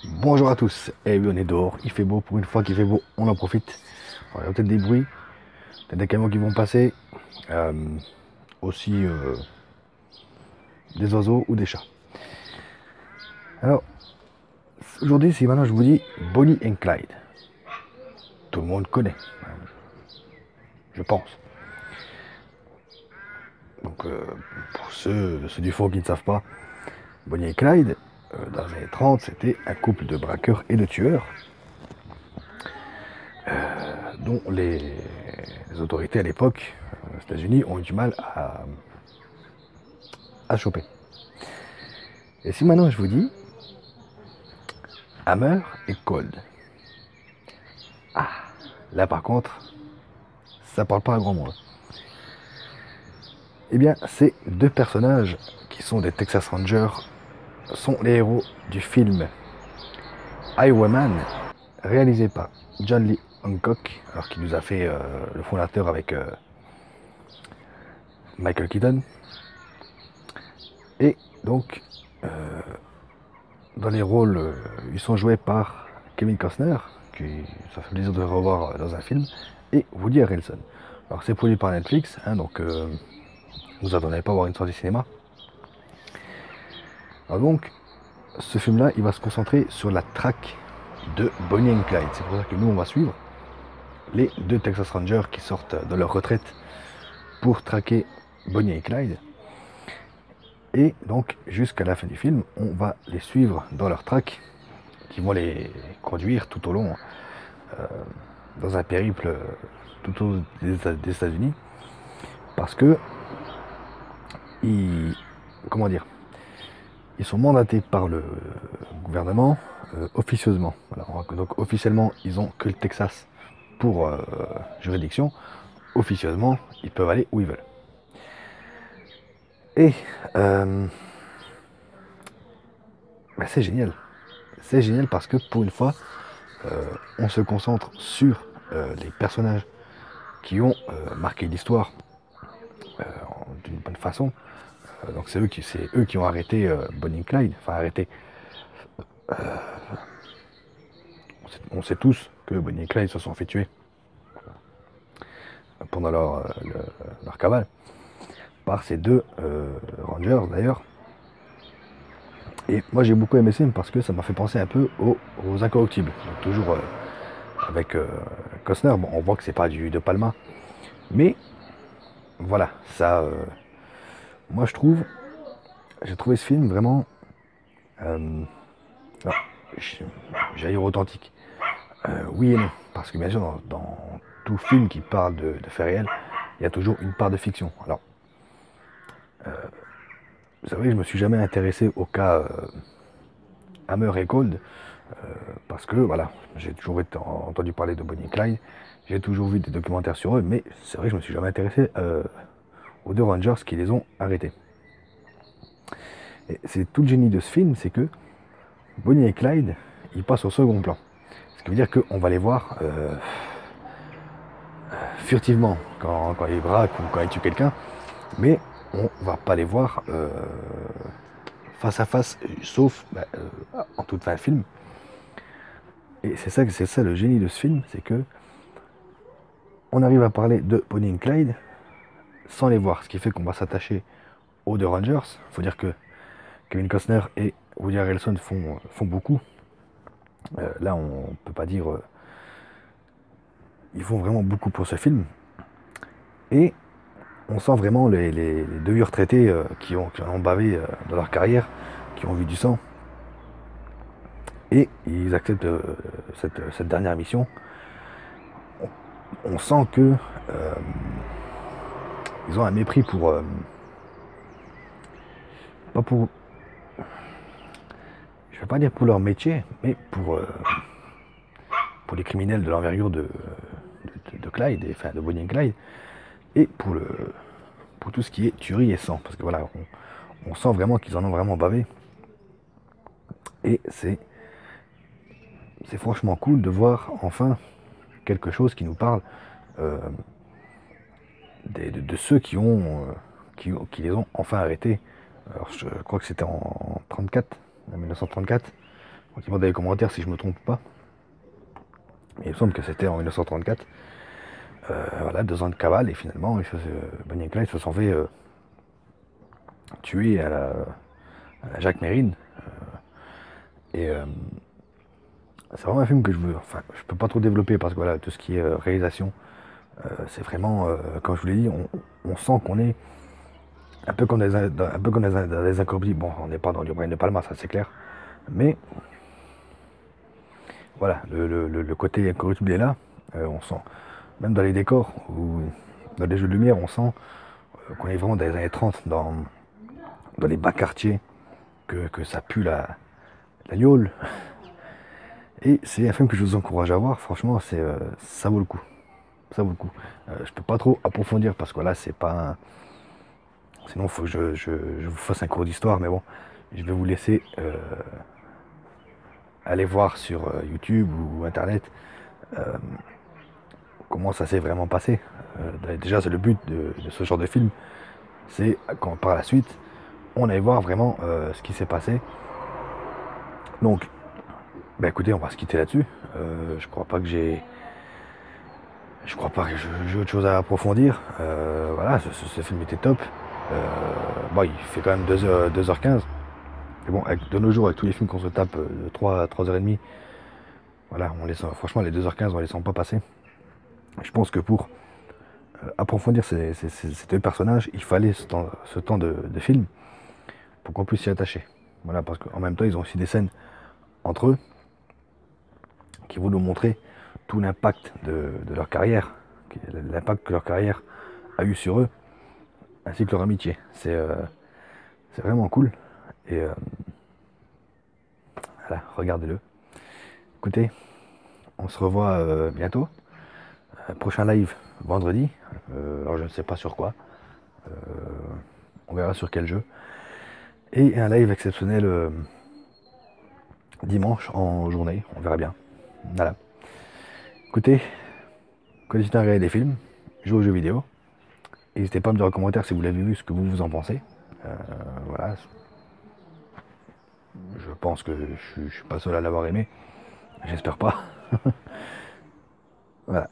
Bonjour à tous, et oui on est dehors, il fait beau, pour une fois qu'il fait beau, on en profite. Alors, il y a peut-être des bruits, peut-être des camions qui vont passer, euh, aussi des oiseaux ou des chats. Alors aujourd'hui si maintenant je vous dis Bonnie and Clyde, tout le monde connaît, je pense. Donc pour ceux du fond qui ne savent pas, Bonnie et Clyde, dans les années 30, c'était un couple de braqueurs et de tueurs dont les autorités à l'époque aux États-Unis ont eu du mal à choper. Et si maintenant je vous dis Hammer et Cold, là par contre, ça parle pas à grand monde. Eh bien, ces deux personnages qui sont des Texas Rangers sont les héros du film Highwayman, réalisé par John Lee Hancock, alors qui nous a fait le fondateur avec Michael Keaton. Et donc, dans les rôles, ils sont joués par Kevin Costner, qui ça fait plaisir de le revoir dans un film, et Woody Harrelson. Alors c'est produit par Netflix, hein, donc vous attendez pas à voir une sortie cinéma. Alors donc, ce film-là, il va se concentrer sur la traque de Bonnie and Clyde. C'est pour ça que nous, on va suivre les deux Texas Rangers qui sortent de leur retraite pour traquer Bonnie et Clyde. Et donc, jusqu'à la fin du film, on va les suivre dans leur traque, qui vont les conduire tout au long dans un périple tout au long des États-Unis, parce que ils, comment dire, ils sont mandatés par le gouvernement officieusement. Alors, donc officiellement, ils ont que le Texas pour juridiction. Officieusement, ils peuvent aller où ils veulent. Et ben, c'est génial. C'est génial parce que pour une fois, on se concentre sur les personnages qui ont marqué l'histoire d'une bonne façon. Donc c'est eux qui ont arrêté Bonnie et Clyde. Enfin arrêté. On sait tous que Bonnie et Clyde se sont fait tuer pendant leur cavale par ces deux rangers d'ailleurs. Et moi j'ai beaucoup aimé ce film parce que ça m'a fait penser un peu aux Incorruptibles. Donc, toujours avec Costner. Bon, on voit que c'est pas du De Palma, mais voilà, ça. Moi je trouve, j'ai trouvé ce film vraiment, euh, alors, j'allais dire authentique. Oui et non, parce que bien sûr dans tout film qui parle de faits réels, il y a toujours une part de fiction. Alors, vous savez, je me suis jamais intéressé au cas Hammer et Cold, parce que voilà, j'ai toujours entendu parler de Bonnie et Clyde, j'ai toujours vu des documentaires sur eux, mais c'est vrai que je me suis jamais intéressé aux deux Rangers qui les ont arrêtés. Et c'est tout le génie de ce film, c'est que Bonnie et Clyde, ils passent au second plan. Ce qui veut dire qu'on va les voir furtivement quand ils braquent ou quand ils tuent quelqu'un, mais on va pas les voir face à face, sauf en toute fin de film. Et c'est ça le génie de ce film, c'est que on arrive à parler de Bonnie et Clyde sans les voir, ce qui fait qu'on va s'attacher aux deux Rangers. Il faut dire que Kevin Costner et Woody Harrelson font beaucoup. Là, on peut pas dire. Ils font vraiment beaucoup pour ce film. Et on sent vraiment les deux vieux retraités qui en ont bavé dans leur carrière, qui ont vu du sang. Et ils acceptent cette dernière mission. On sent que ils ont un mépris pour. Pas pour. Je vais pas dire pour leur métier, mais pour les criminels de l'envergure de Clyde, enfin de Bonnie et Clyde, et pour tout ce qui est tuerie et sang. Parce que voilà, on sent vraiment qu'ils en ont vraiment bavé. Et c'est franchement cool de voir enfin quelque chose qui nous parle euh, de ceux qui les ont enfin arrêtés. Alors je crois que c'était en 34, en 1934, Dites-moi dans les commentaires si je me trompe ou pas. Et il me semble que c'était en 1934. Voilà, 2 ans de cavale, et finalement, Bonnie et Clyde se sont fait tuer à la Jacques Mérine. Et c'est vraiment un film que je veux. Enfin, je peux pas trop développer parce que voilà, tout ce qui est réalisation, c'est vraiment, comme je vous l'ai dit, on sent qu'on est un peu comme dans les Incorrigibles. Bon, on n'est pas dans du Brian De Palma, ça c'est clair. Mais voilà, le côté incorruptible est là. On sent, même dans les décors ou dans les jeux de lumière, on sent qu'on est vraiment dans les années 30, dans les bas quartiers, que ça pue la gnôle. Et c'est un film que je vous encourage à voir. Franchement, ça vaut le coup. Ça vaut le coup. Je peux pas trop approfondir parce que là, c'est pas. Sinon, il faut que je vous fasse un cours d'histoire, mais bon, je vais vous laisser aller voir sur YouTube ou Internet comment ça s'est vraiment passé. Déjà, c'est le but de ce genre de film, c'est quand par la suite, on aille voir vraiment ce qui s'est passé. Donc, bah écoutez, on va se quitter là-dessus. Je crois pas que j'ai autre chose à approfondir. Voilà, ce film était top. Bon, il fait quand même 2h15. Mais bon, de nos jours, avec tous les films qu'on se tape de 3h30, voilà, franchement, les 2h15, on les sent pas passer. Je pense que pour approfondir ces 2 personnages, il fallait ce temps de film pour qu'on puisse s'y attacher. Voilà, parce qu'en même temps, ils ont aussi des scènes entre eux qui vont nous montrer tout l'impact de leur carrière, l'impact que leur carrière a eu sur eux, ainsi que leur amitié. C'est vraiment cool. Et voilà, regardez-le. Écoutez, on se revoit bientôt. Prochain live vendredi. Alors je ne sais pas sur quoi. On verra sur quel jeu. Et un live exceptionnel dimanche en journée. On verra bien. Voilà. Écoutez, continuez à regarder des films, jouez aux jeux vidéo. N'hésitez pas à me dire en commentaire si vous l'avez vu, ce que vous en pensez. Voilà. Je pense que je suis pas seul à l'avoir aimé. J'espère pas. Voilà.